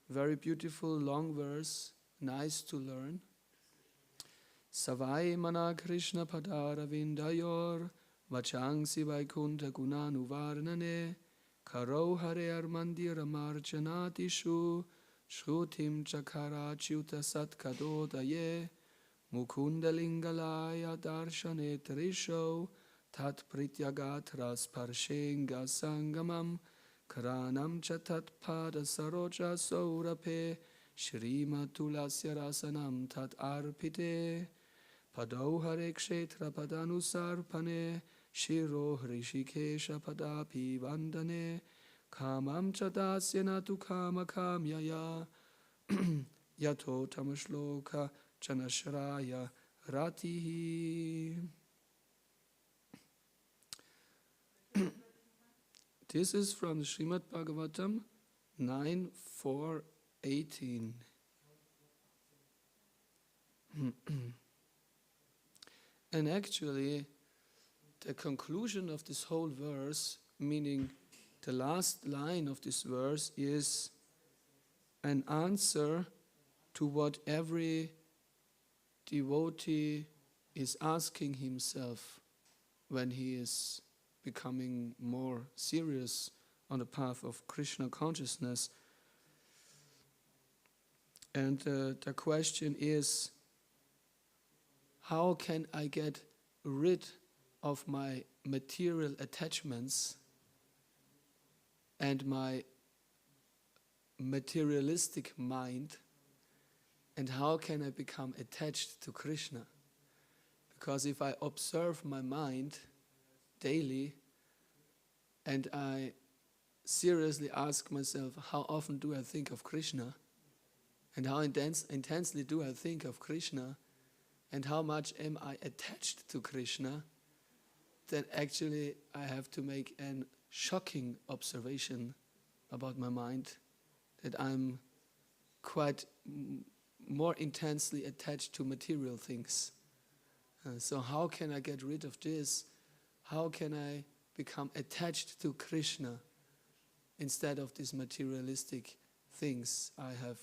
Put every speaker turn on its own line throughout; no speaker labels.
very beautiful long verse, nice to learn. Savai mana Krishna padara vindayor vachangsi vaikunta gunanu varnane karo hare armandira marjanatishu shrutim chakara chuta satkadodaye mukundalingalaya darshane trisho tat prityagatras parshenga sangamam karanam chatat pada saroja saurape shrimatulasya rasanam tat arpite padau hare kshetra padanusarpane shiro hrishikesha padapi vandane kamam chadasya natu kama kamyaya yato tamashloka chanashraya ratihi. This is from the Srimad-Bhagavatam 9:4-18. And actually, the conclusion of this whole verse, meaning the last line of this verse, is an answer to what every devotee is asking himself when he is becoming more serious on the path of Krishna consciousness. And the question is, how can I get rid of my material attachments and my materialistic mind, and how can I become attached to Krishna? Because if I observe my mind daily and I seriously ask myself, how often do I think of Krishna? And how intensely do I think of Krishna? And how much am I attached to Krishna? Then actually I have to make a shocking observation about my mind, that I'm quite more intensely attached to material things. So how can I get rid of this? How can I become attached to Krishna instead of these materialistic things I have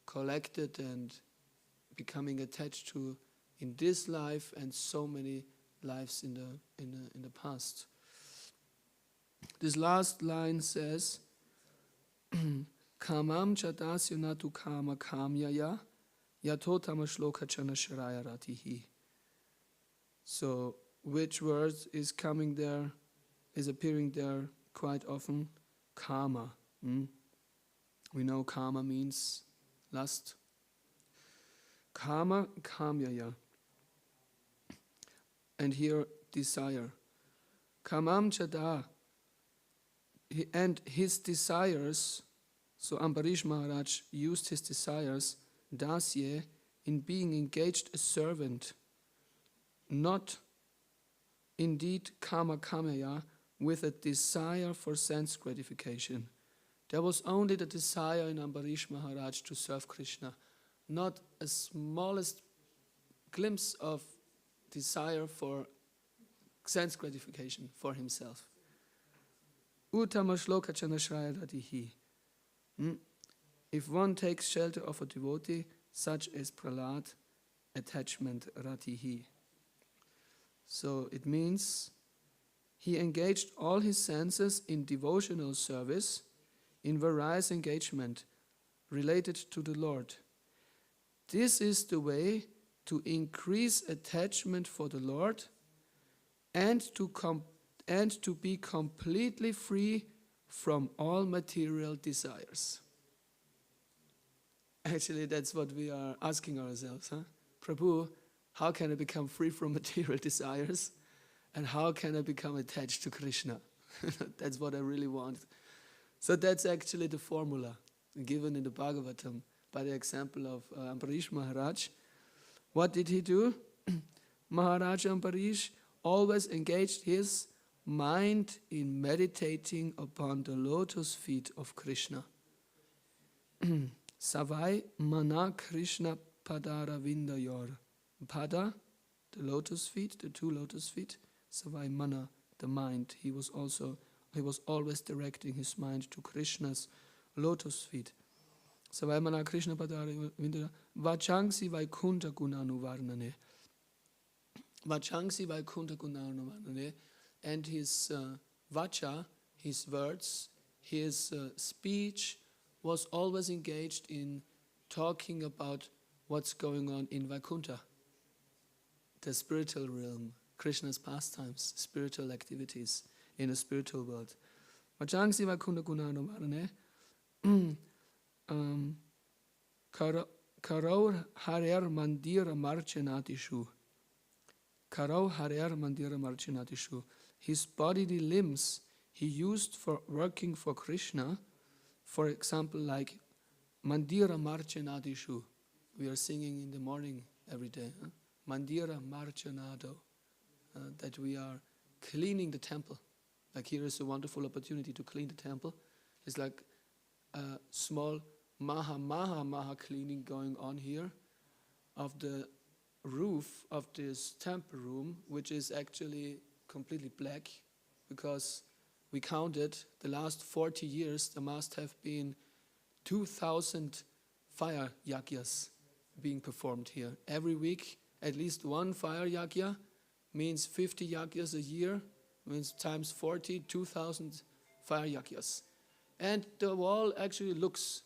collected and becoming attached to in this life and so many lives in the past? This last line says, Kamam chadasya natu kama kamyaya yato tamashloka chanashraya ratihi. So, which word is coming there, is appearing there quite often? Kama. We know kama means lust. Kama, kamyaya. And here, desire. Kamam chada. And his desires, so Ambarish Maharaj used his desires, dasye, in being engaged a servant, not indeed kama kamaya, with a desire for sense gratification. There was only the desire in Ambarish Maharaj to serve Krishna, not a smallest glimpse of desire for sense gratification for himself. Uttama shloka chanashraya ratihi. If one takes shelter of a devotee, such as Prahlad, attachment ratihi. So it means he engaged all his senses in devotional service, in various engagement related to the Lord. This is the way to increase attachment for the Lord and to be completely free from all material desires. Actually, that's what we are asking ourselves. Prabhu, how can I become free from material desires? And how can I become attached to Krishna? That's what I really want. So that's actually the formula given in the Bhagavatam by the example of Ambarish Maharaj. What did he do? Maharaj Ambarish always engaged his mind in meditating upon the lotus feet of Krishna. Savai mana Krishna padara vindayor. Pada, the lotus feet, the two lotus feet. Savai mana, the mind. He was always directing his mind to Krishna's lotus feet. Savaimana Krishna Padare Vindra Vachangsi Vaikunta Gunanu Varnane. Vachangsi Vaikunta Gunanu Varnane. And his vacha, his words, his speech was always engaged in talking about what's going on in Vaikuntha, the spiritual realm, Krishna's pastimes, spiritual activities in the spiritual world. Vachangsi Vaikunta Gunanu Varnane. Karo Harer Mandira Marcanatishu. Karo Harer Mandira Marcanatishu. His bodily limbs he used for working for Krishna, for example, like Mandira Marchanadishu. We are singing in the morning every day. Mandira Marchanado. That we are cleaning the temple. Like here is a wonderful opportunity to clean the temple. It's like a small maha cleaning going on here of the roof of this temple room, which is actually completely black, because we counted the last 40 years there must have been 2,000 fire yagyas being performed here. Every week at least one fire yagya means 50 yagyas a year, means times 40, 2,000 fire yagyas. And the wall actually looks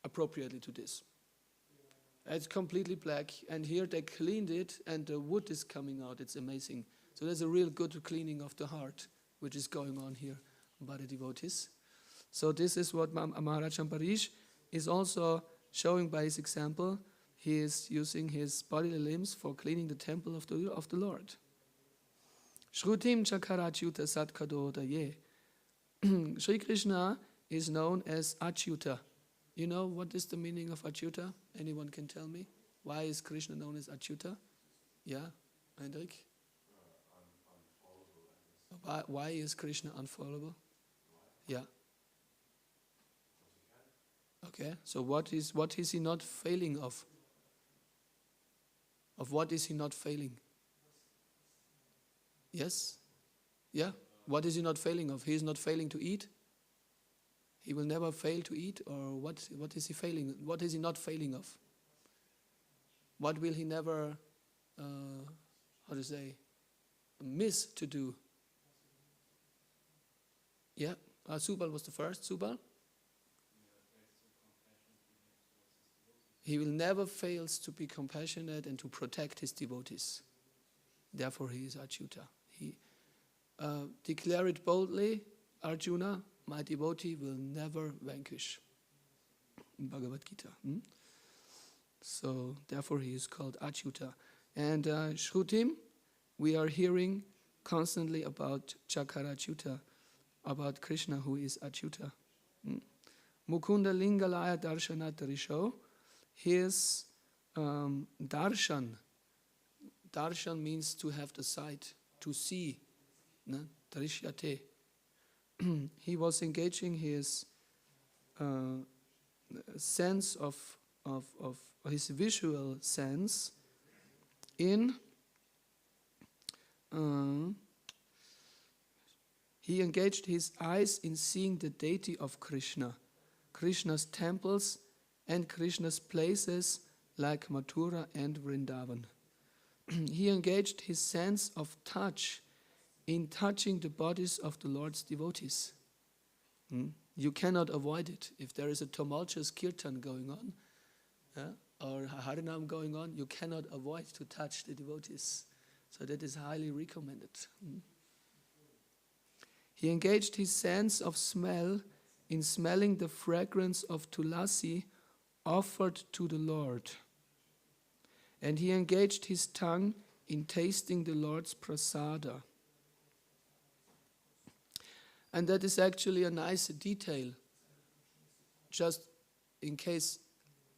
appropriately to this. It's completely black, and here they cleaned it and the wood is coming out. It's amazing. So there's a real good cleaning of the heart which is going on here by the devotees. So this is what Maharaj Ambarish is also showing by his example. He is using his bodily limbs for cleaning the temple of the Lord. Shrutim Chakarachyuta Satkhadodaye. Sri Krishna is known as Achyuta. You know what is the meaning of Achyuta? Anyone can tell me? Why is Krishna known as Achyuta? Yeah, Hendrik? Why is Krishna unfollowable? Yeah. Okay, so what is he not failing of? Of what is he not failing? Yes? Yeah? What is he not failing of? He is not failing to eat? He will never fail to eat? Or what is he failing? What is he not failing of? What will he never, miss to do? Yeah? Subal was the first. Subal? He will never fail to be compassionate and to protect his devotees. Therefore he is Achyuta. He declare it boldly, Arjuna, my devotee will never vanquish. Bhagavad-gītā. So therefore he is called Achyuta. And Shrutim, we are hearing constantly about Chakarachyuta, about Krishna who is Achyuta. Mukunda Lingalaya Darshana Tarisho, his darshan means to have the sight, to see, tarishyate. He was engaging his sense of his visual sense in he engaged his eyes in seeing the deity of Krishna, Krishna's temples and Krishna's places like Mathura and Vrindavan. He engaged his sense of touch in touching the bodies of the Lord's devotees. You cannot avoid it. If there is a tumultuous kirtan going on, or harinam going on, you cannot avoid to touch the devotees. So that is highly recommended. He engaged his sense of smell in smelling the fragrance of tulasi offered to the Lord. And he engaged his tongue in tasting the Lord's prasada. And that is actually a nice detail, just in case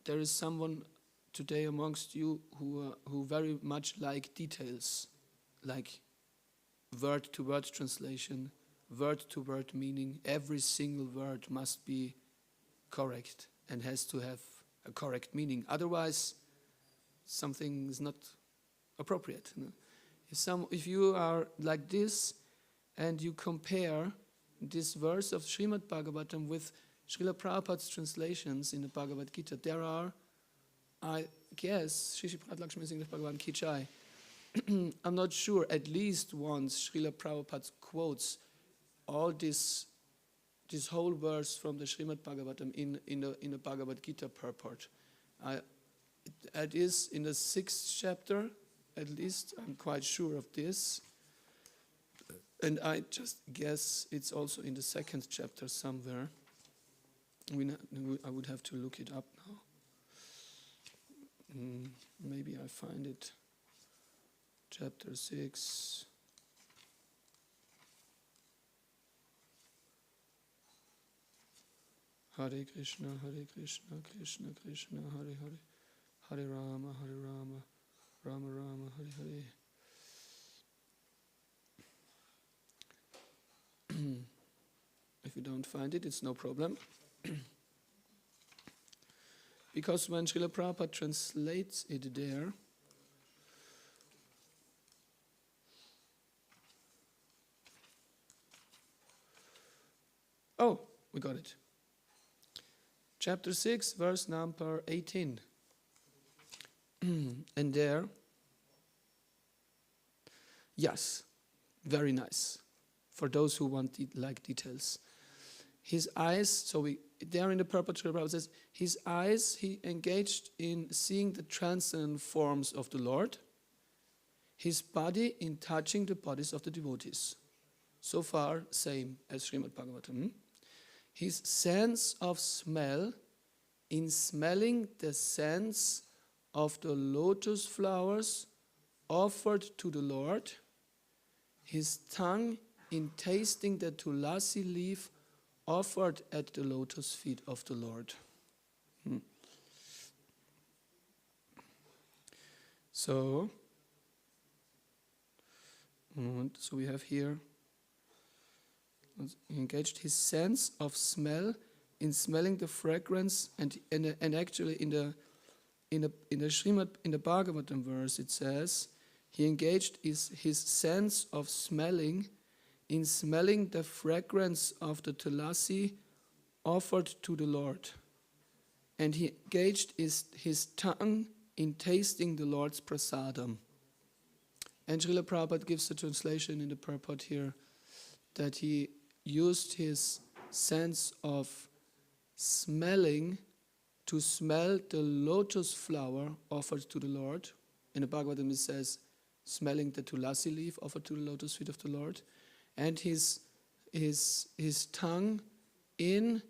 there is someone today amongst you who very much like details, like word-to-word translation, word-to-word meaning. Every single word must be correct and has to have a correct meaning. Otherwise, something is not appropriate. If you are like this and you compare this verse of Srimad-Bhagavatam with Srila Prabhupada's translations in the Bhagavad Gita, there are, I guess, Shri Prabhupada Lakshmi Singh Bhagavan Ki Jai. I'm not sure, at least once Srila Prabhupada quotes all this whole verse from the Srimad-Bhagavatam in the Bhagavad Gita purport. It is in the 6th chapter, at least, I'm quite sure of this. And I just guess it's also in the 2nd chapter somewhere. I would have to look it up now. Maybe I find it. Chapter 6. Hare Krishna, Krishna Krishna, Hare Hare, Hare Rama, Rama Rama, Hare Hare. If you don't find it, it's no problem. Because when Srila Prabhupada translates it there, oh, we got it. Chapter 6, verse number 18. And there, yes, very nice. For those who want like details. His eyes, there in the purport, Prabhupada says, his eyes, he engaged in seeing the transcendent forms of the Lord. His body in touching the bodies of the devotees. So far, same as Srimad-Bhagavatam. His sense of smell in smelling the scents of the lotus flowers offered to the Lord. His tongue in tasting the tulasi leaf offered at the lotus feet of the Lord. So we have here, he engaged his sense of smell in smelling the fragrance, and actually in the Srimad, in the Bhagavatam verse it says he engaged his sense of smelling in smelling the fragrance of the tulasi offered to the Lord, and he engaged his tongue in tasting the Lord's prasadam. And Srila Prabhupada gives the translation in the purport here that he used his sense of smelling to smell the lotus flower offered to the Lord. In the Bhagavatam it says, smelling the tulasi leaf offered to the lotus feet of the Lord. And his tongue in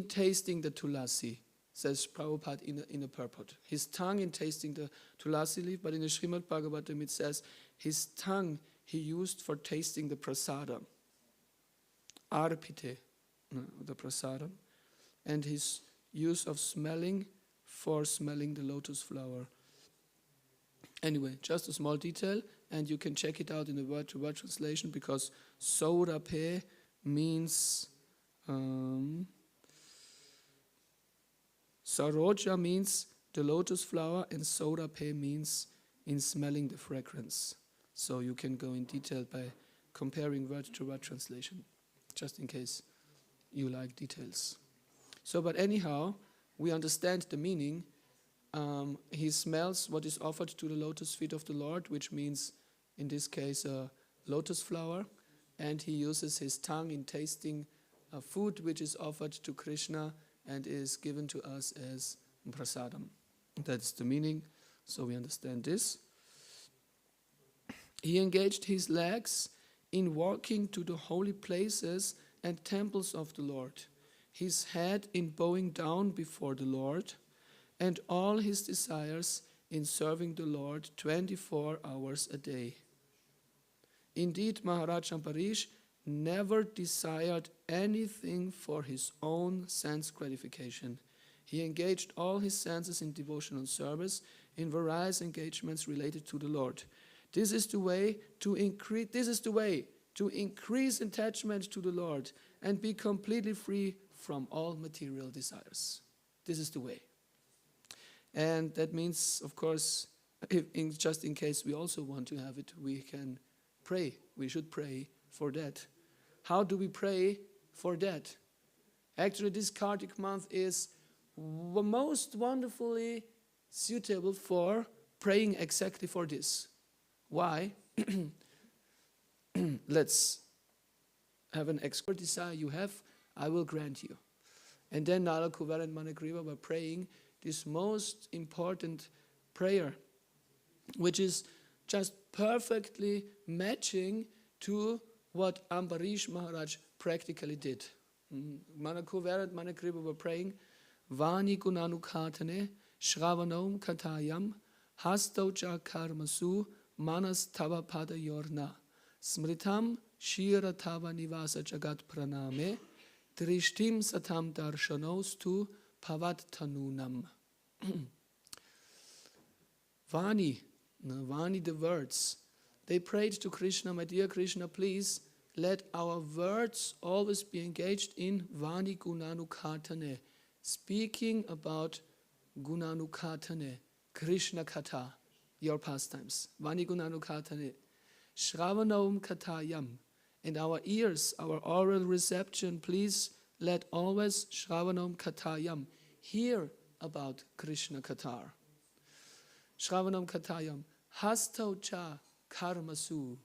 tasting the tulasi, says Prabhupada in the purport. His tongue in tasting the tulasi leaf, but in the Srimad-Bhagavatam it says his tongue he used for tasting the prasadam, arpite, the prasadam, and his use of smelling for smelling the lotus flower. Anyway, just a small detail, and you can check it out in the word-to-word translation, because sorape means saroja means the lotus flower, and sorape means in smelling the fragrance. So you can go in detail by comparing word-to-word translation, just in case you like details. So, but anyhow, we understand the meaning. He smells what is offered to the lotus feet of the Lord, which means, in this case, a lotus flower, and he uses his tongue in tasting a food which is offered to Krishna and is given to us as prasadam. That's the meaning, so we understand this. He engaged his legs in walking to the holy places and temples of the Lord, his head in bowing down before the Lord, and all his desires in serving the Lord 24 hours a day. Indeed, Maharaj Ambarish never desired anything for his own sense gratification. He engaged all his senses in devotional service in various engagements related to the Lord. This is the way to increase attachment to the Lord and be completely free from all material desires. This is the way. And that means, of course, just in case we also want to have it, we can pray. We should pray for that. How do we pray for that. Actually, this Kartik month is most wonderfully suitable for praying exactly for this. Why? Let's have an expert desire you have, I will grant you. And then Nala Kuvar and Manakriva were praying this most important prayer, which is just perfectly matching to what Ambarish Maharaj practically did. Manakuvar and Manakriva were praying, Vani Gunanukhatane, Shravanam Katayam, Hastaucha Karmasu, Manas Tava Pada Yorna, Smritam Shira Tava Nivasa Jagat Praname, Trishtim Satam Darshanostu Pavat Tanunam. Vani, Vani, the words. They prayed to Krishna, my dear Krishna, please let our words always be engaged in Vani Gunanukhatane, speaking about Gunanukhatane, Krishna Katha, your pastimes. Vani Gunanukhatane, Shravanam Katayam, and our ears, our oral reception, please let always Shravanam Katayam, hear about Krishna Kathar. Shravanam Katayam, Hastaucha Karmasu.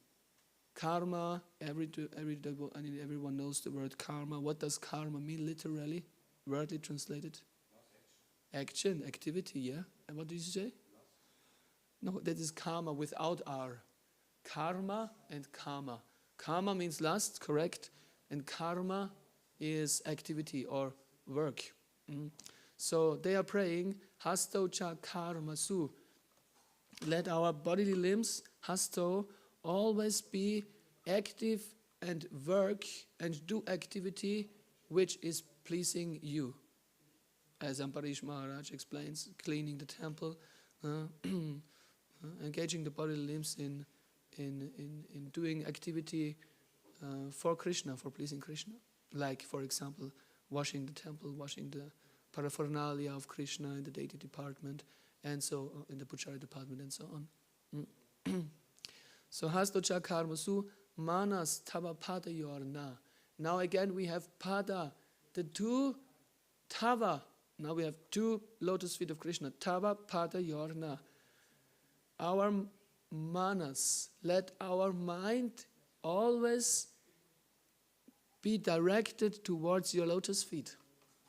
Karma, everyone knows the word karma. What does karma mean literally, wordly translated? Action, activity, yeah? And what did you say? No, that is karma without R. Karma and karma. Karma means lust, correct? And karma is activity or work. So they are praying, Hastocha karmasu. Let our bodily limbs, hasto, always be active and work and do activity which is pleasing you. As Ambarish Maharaj explains, cleaning the temple, engaging the bodily limbs in doing activity for Krishna, for pleasing Krishna. Like, for example, washing the temple, washing the paraphernalia of Krishna in the deity department, and so in the puchari department, and so on. So hastocha karmasu manas tava pada yorna. Now again we have pada, the two tava. Now we have two lotus feet of Krishna. Tava pada yorna. Our manas, let our mind always be directed towards your lotus feet.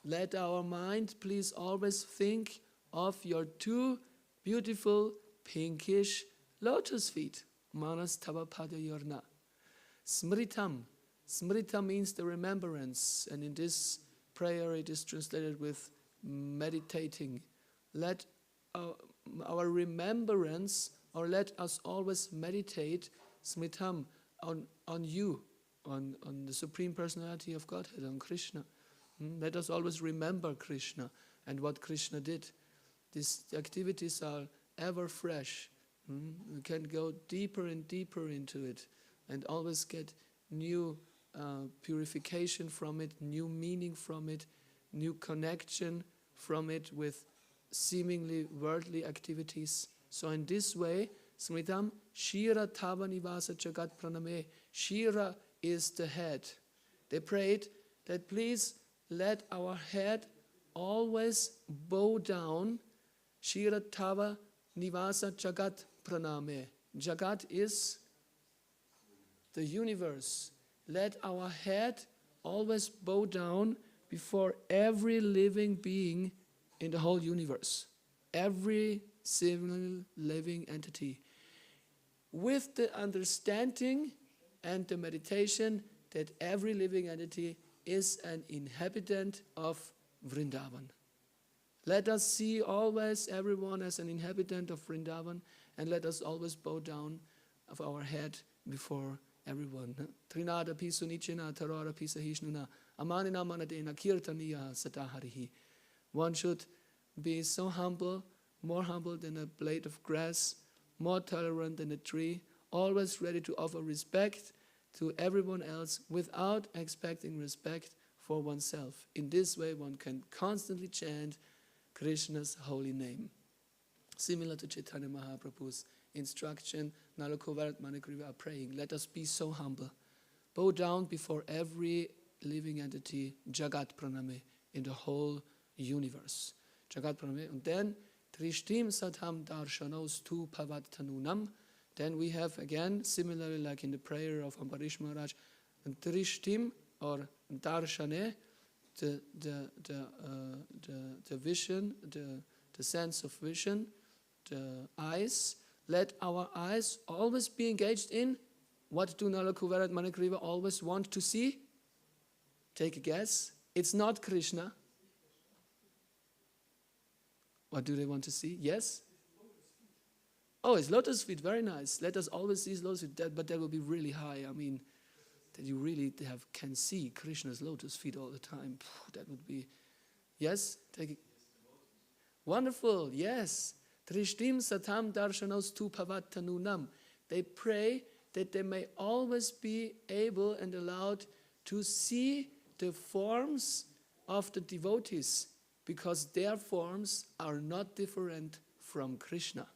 Let our mind please always think of your two beautiful pinkish lotus feet. Manas tava pada yorna. Smritam. Smrita means the remembrance, and in this prayer it is translated with meditating. Let our remembrance, or let us always meditate, smritam, on you, on the Supreme Personality of Godhead, on Krishna. Let us always remember Krishna and what Krishna did. These activities are ever fresh. We can go deeper and deeper into it and always get new purification from it, new meaning from it, new connection from it with seemingly worldly activities. So in this way, Smritam, Shira Tava Nivasa Jagat Praname. Shira is the head. They prayed that please let our head always bow down. Shira Tava Nivasa Jagat Praname. Jagat is the universe. Let our head always bow down before every living being in the whole universe. Every single living entity. With the understanding and the meditation that every living entity is an inhabitant of Vrindavan. Let us see always everyone as an inhabitant of Vrindavan, and let us always bow down of our head before everyone. Trinada pisu nichena tarara pisa hishnuna amanina manadena kirtaniya sataharihi. One should be so humble, more humble than a blade of grass, more tolerant than a tree, always ready to offer respect to everyone else without expecting respect for oneself. In this way one can constantly chant Krishna's holy name. Similar to Chaitanya Mahaprabhu's instruction, Nalakovarat Manakriva are praying, let us be so humble. Bow down before every living entity, Jagat Praname, in the whole universe. Jagat Praname. And then, Trishtim Satam Darshanos Tu Pavattanunam. Then we have again, similarly like in the prayer of Ambarish Maharaj, Trishtim or Darshane, the vision, the sense of vision, the eyes. Let our eyes always be engaged in what do Nalakuvara and Manakriva always want to see? Take a guess. It's not Krishna. What do they want to see? Yes? Oh, it's lotus feet. Very nice. Let us always see lotus feet. But that will be really high. I mean, that you really can see Krishna's lotus feet all the time. That would be... Yes? Take it. Wonderful. Yes. Trishtim satam darshanos tu pavattanunam. They pray that they may always be able and allowed to see the forms of the devotees, because their forms are not different from Krishna.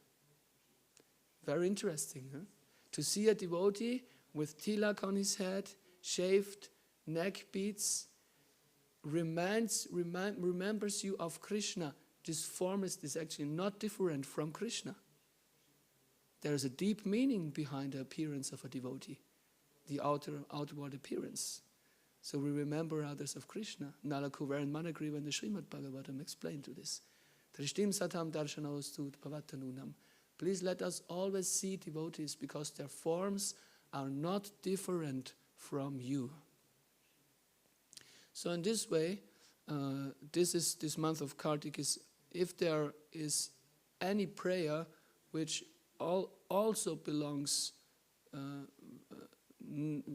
Very interesting, huh? To see a devotee with tilak on his head, shaved, neck beads, remembers you of Krishna. This form is actually not different from Krishna. There is a deep meaning behind the appearance of a devotee, the outward appearance. So we remember others of Krishna. Nalakuvara and Manakriva in the Srimad-Bhagavatam explain to this. Trishtim satam darshanavastut pavattanunam. Please let us always see devotees because their forms are not different from you. So in this way, this month of Kartik is, if there is any prayer which also belongs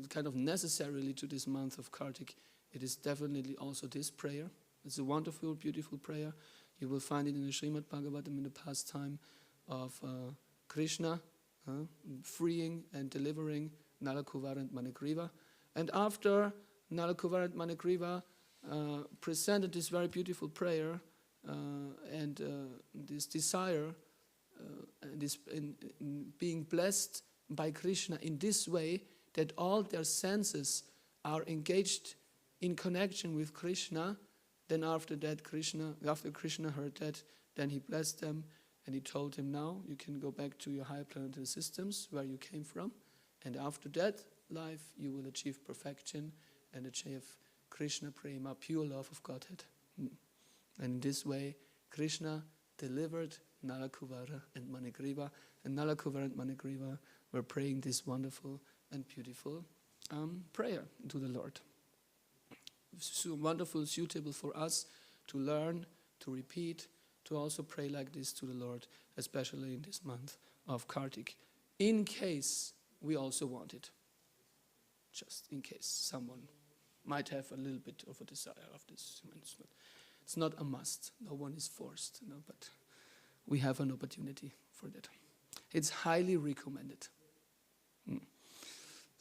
kind of necessarily to this month of Kartik, it is definitely also this prayer. It's a wonderful, beautiful prayer. You will find it in the Srimad-Bhagavatam in the pastime of Krishna, freeing and delivering Nalakuvara and Manakriva. And after Nalakuvara and Manakriva presented this very beautiful prayer and this desire, in being blessed by Krishna in this way, that all their senses are engaged in connection with Krishna. Then after Krishna heard that, then he blessed them and he told him, now you can go back to your higher planetary systems where you came from, and after that life you will achieve perfection and achieve Krishna Prema, pure love of Godhead. And in this way Krishna delivered Nalakuvara and Manakriva, and Nalakuvara and Manakriva were praying this wonderful and beautiful prayer to the Lord. So wonderful, suitable for us to learn, to repeat, to also pray like this to the Lord, especially in this month of Kartik, in case we also want it. Just in case someone might have a little bit of a desire of this. It's not a must. No one is forced, but we have an opportunity for that. It's highly recommended.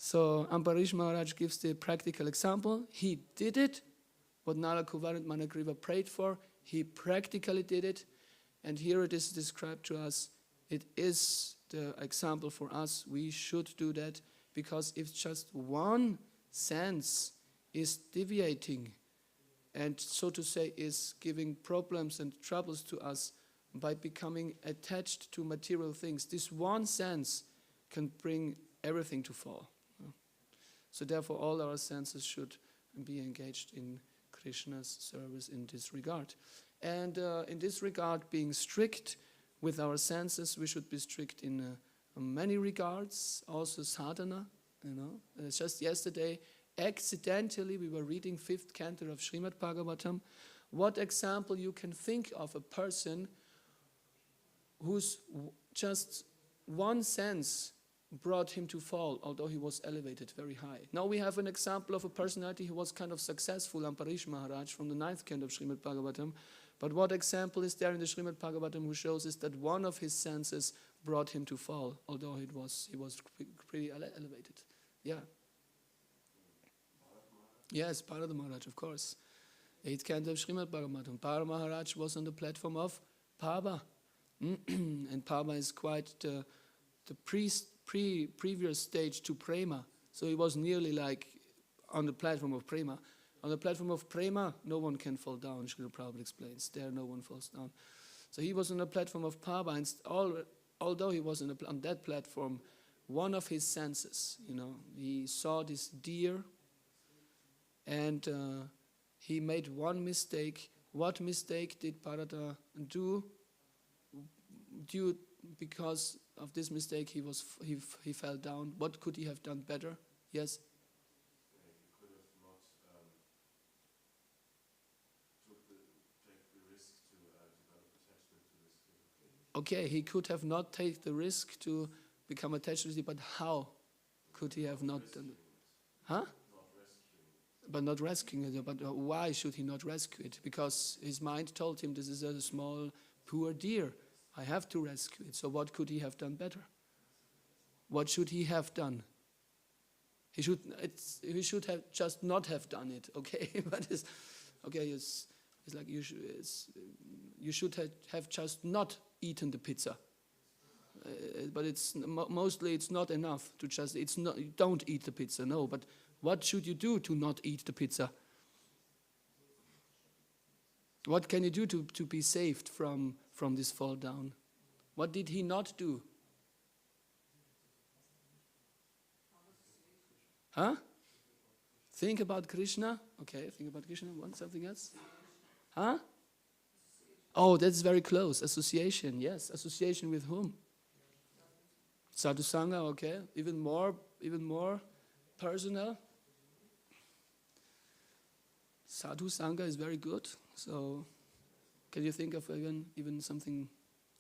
So Ambarish Maharaj gives the practical example. He did it, what Nalakuvara and Manakriva prayed for. He practically did it. And here it is described to us. It is the example for us. We should do that, because if just one sense is deviating and, so to say, is giving problems and troubles to us by becoming attached to material things, this one sense can bring everything to fall. So therefore all our senses should be engaged in Krishna's service in this regard. And in this regard, being strict with our senses, we should be strict in many regards, also sadhana. Just yesterday, accidentally, we were reading 5th canto of Srimad-Bhagavatam. What example you can think of a person whose just one sense brought him to fall, although he was elevated very high. Now we have an example of a personality who was kind of successful, Ambarish Maharaj, from the 9th canto of Srimad-Bhagavatam. But what example is there in the Srimad-Bhagavatam who shows us that one of his senses brought him to fall, although he was pretty elevated? Yeah. Yes, Bharata Maharaj, of course. 8th canto of Srimad-Bhagavatam. Bharata Maharaj was on the platform of Pava. And Pava is quite the previous stage to Prema. So he was nearly like on the platform of Prema. On the platform of prema, no one can fall down, Srila Prabhupada explains. There no one falls down. So he was on a platform of Pava, and although he was on that platform, one of his senses, he saw this deer, and he made one mistake. What mistake did Parata do? Because of this mistake, he fell down. What could he have done better? Yes?
He could have not take the risk to develop attachment to this deer.
Okay, he could have not taken the risk to become attached to it, but how could he have not done it? Huh? But not rescuing it. But why should he not rescue it? Because his mind told him this is a small, poor deer. I have to rescue it. So what could he have done better? What should he have done? He should have just not have done it. Okay, but it's like you should have just not eaten the pizza. But mostly it's not enough to just don't eat the pizza. No, but what should you do to not eat the pizza? What can you do to be saved from this fall down? What did he not do? Huh? Think about Krishna. Okay, think about Krishna. Want something else? Huh? Oh, that's very close. Association, yes. Association with whom? Sadhu Sangha, okay. Even more personal. Sadhu Sangha is very good. So, can you think of even something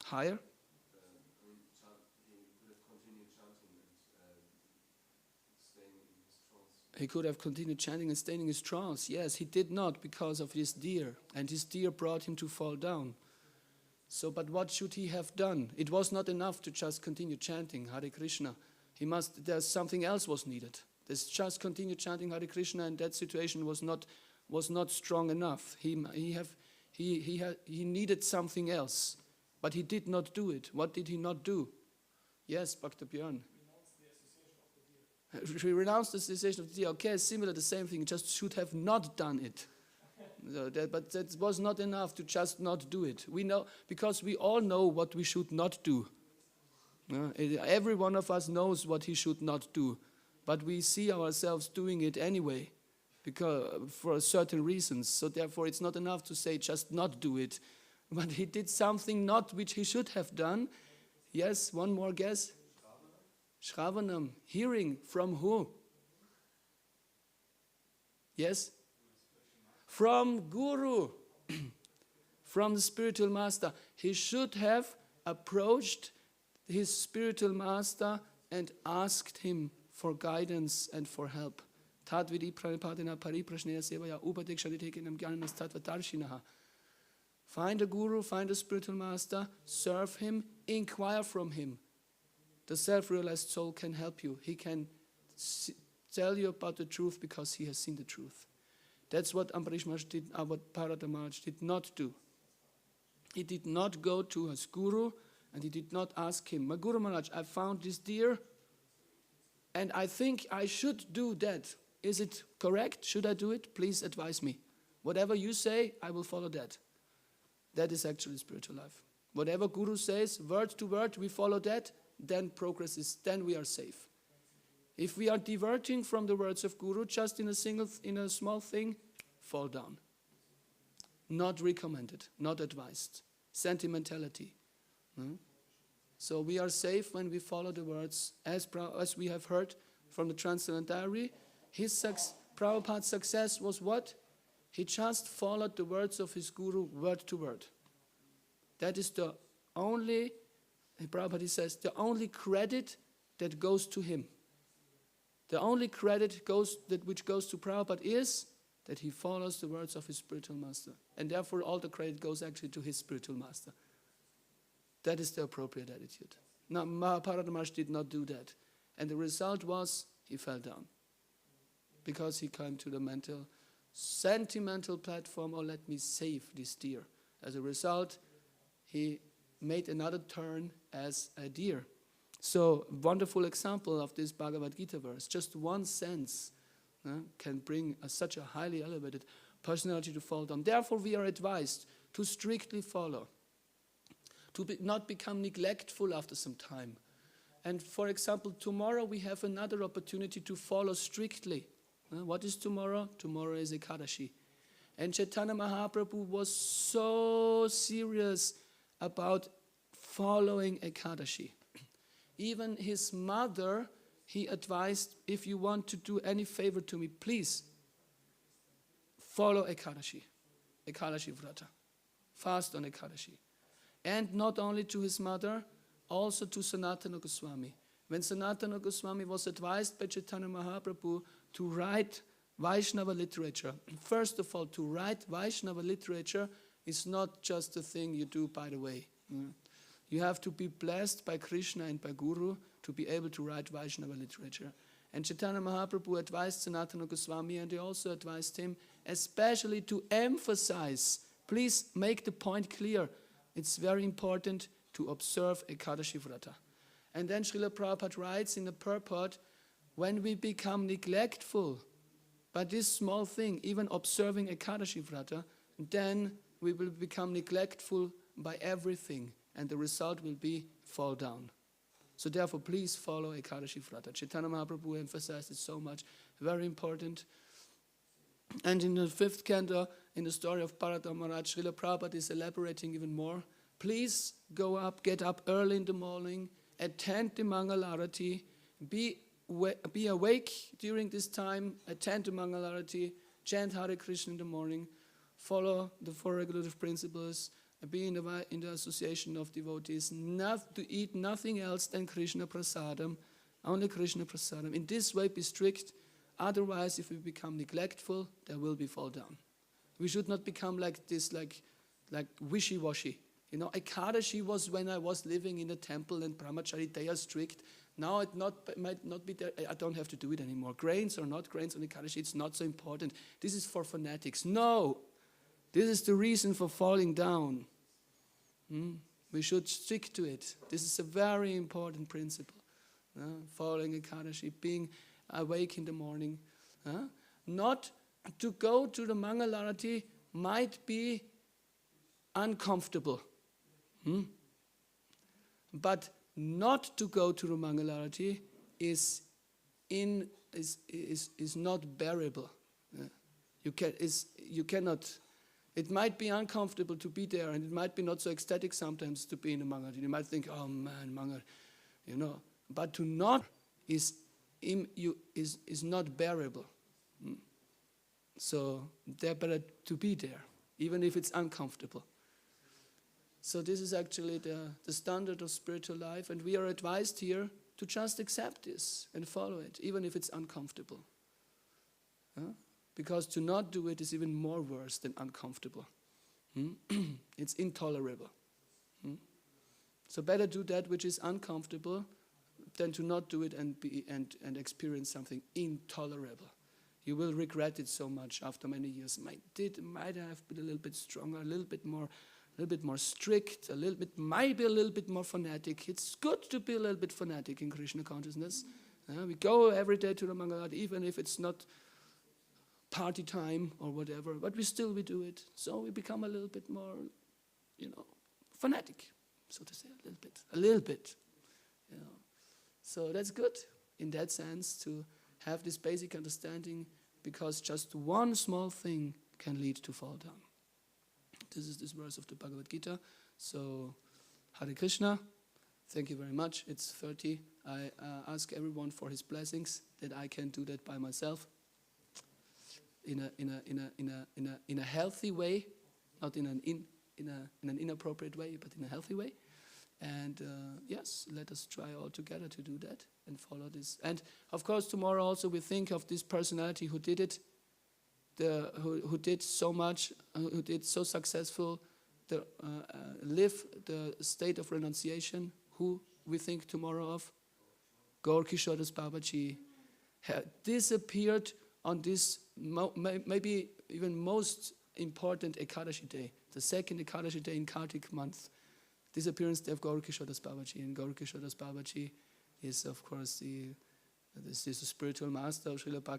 higher?
He could have continued chanting and staying in his trance.
He could have continued chanting and staying in his trance. Yes, he did not because of this deer. And this deer brought him to fall down. So, but what should he have done? It was not enough to just continue chanting Hare Krishna. There's something else was needed. There's just continue chanting Hare Krishna, and that situation was not strong enough. He needed something else, but he did not do it. What did he not do? Yes, Bhakta Björn. He renounced the association of the deer. Okay, similar, the same thing. Just should have not done it. But that was not enough to just not do it. We know, because we all know what we should not do. Every one of us knows what he should not do, but we see ourselves doing it anyway, because for certain reasons. So therefore, it's not enough to say just not do it, but he did something not which he should have done. Yes, one more guess. Shravanam, hearing from who? Yes. From Guru, from the spiritual master. He should have approached his spiritual master and asked him for guidance and for help. Tadvidi pranipadena pariprashneya sevaya upadekshaditekinam jnanam tattvatarshinaha. Find a guru, find a spiritual master, serve him, inquire from him. The self-realized soul can help you. He can tell you about the truth because he has seen the truth. That's what Ambarish Maharaj did, what Parata Maharaj did not do. He did not go to his guru and he did not ask him, "My Guru Maharaj, I found this deer and I think I should do that. Is it correct? Should I do it? Please advise me. Whatever you say, I will follow that." That is actually spiritual life. Whatever Guru says, word to word, we follow that, then then we are safe. If we are diverting from the words of Guru just in a small thing, fall down. Not recommended, not advised. Sentimentality. So we are safe when we follow the words, as we have heard from the Transcendental Diary. Prabhupada's success was what? He just followed the words of his Guru word to word. That is the only, Prabhupada says, the only credit that goes to him. The only credit which goes to Prabhupada is that he follows the words of his spiritual master. And therefore all the credit goes actually to his spiritual master. That is the appropriate attitude. Now, Parata Maharaj did not do that. And the result was he fell down. Because he came to the sentimental platform, or let me save this deer. As a result, he made another turn as a deer. So, wonderful example of this Bhagavad Gita verse. Just one sense can bring such a highly elevated personality to fall down. Therefore, we are advised to strictly follow, to not become neglectful after some time. And for example, tomorrow we have another opportunity to follow strictly. What is tomorrow? Tomorrow is Ekadashi. And Chaitanya Mahaprabhu was so serious about following Ekadashi. Even his mother, he advised, if you want to do any favor to me, please follow Ekadashi, Ekadashi Vrata. Fast on Ekadashi. And not only to his mother, also to Sanatana Goswami. When Sanatana Goswami was advised by Chaitanya Mahaprabhu to write Vaishnava literature, first of all, to write Vaishnava literature is not just a thing you do by the way. You have to be blessed by Krishna and by Guru to be able to write Vaishnava literature. And Chaitanya Mahaprabhu advised Sanatana Goswami, and he also advised him especially to emphasize, please make the point clear, it's very important to observe Ekadashi Vrata. And then Srila Prabhupada writes in the purport, when we become neglectful by this small thing, even observing Ekadashi Vrata, then we will become neglectful by everything, and the result will be fall down. So therefore, please follow Ekadashi Vrata. Chaitanya Mahaprabhu emphasized it so much, very important. And in the 5th canto, in the story of Bharata Maharaj, Srila Prabhupada is elaborating even more. Please go up, get up early in the morning, attend the Mangal Arati, be awake during this time, attend the Mangal Arati, chant Hare Krishna in the morning, follow the 4 regulative principles, be in the association of devotees, not to eat nothing else than Krishna Prasadam, only Krishna Prasadam. In this way, be strict. Otherwise, if we become neglectful, there will be fall down. We should not become like this, like wishy-washy. You know, Ekadashi was when I was living in the temple and brahmachari, they are strict. Now it might not be there. I don't have to do it anymore. Grains or not grains on Ekadashi, it's not so important. This is for fanatics. No, this is the reason for falling down. We should stick to it. This is a very important principle. Following Ekadashi, being awake in the morning. Not to go to the Mangalarati might be uncomfortable. But not to go to the Mangalarati is not bearable. You cannot. It might be uncomfortable to be there, and it might be not so ecstatic sometimes to be in the Mangalarati. You might think, oh man, Mangalarati, you know. But to not is not bearable. So they're better to be there, even if it's uncomfortable. So this is actually the standard of spiritual life, and we are advised here to just accept this and follow it, even if it's uncomfortable. Because to not do it is even more worse than uncomfortable. It's intolerable. So better do that which is uncomfortable than to not do it and experience something intolerable. You will regret it so much after many years. Might have been a little bit stronger, a little bit more strict, maybe a little bit more fanatic. It's good to be a little bit fanatic in Krishna consciousness. We go every day to the Mangalarati, even if it's not party time or whatever, but we do it. So we become a little bit more, fanatic, so to say, a little bit. So that's good in that sense to have this basic understanding, because just one small thing can lead to fall down. This is this verse of the Bhagavad Gita. So, Hare Krishna. Thank you very much. It's 30. I ask everyone for his blessings that I can do that by myself in a healthy way, not in an inappropriate way, but in a healthy way. And yes, let us try all together to do that and follow this. And of course, tomorrow also we think of this personality who did it, who did so much, who did so successful, live the state of renunciation. Who we think tomorrow of? Gaur Kishore Das Babaji disappeared on this maybe even most important Ekadashi day, the second Ekadashi day in Kartik month. Disappearance day of Gaur Kishore Das Babaji. And Gaur Kishore Das Babaji is, of course, the spiritual master of Srila Bhakti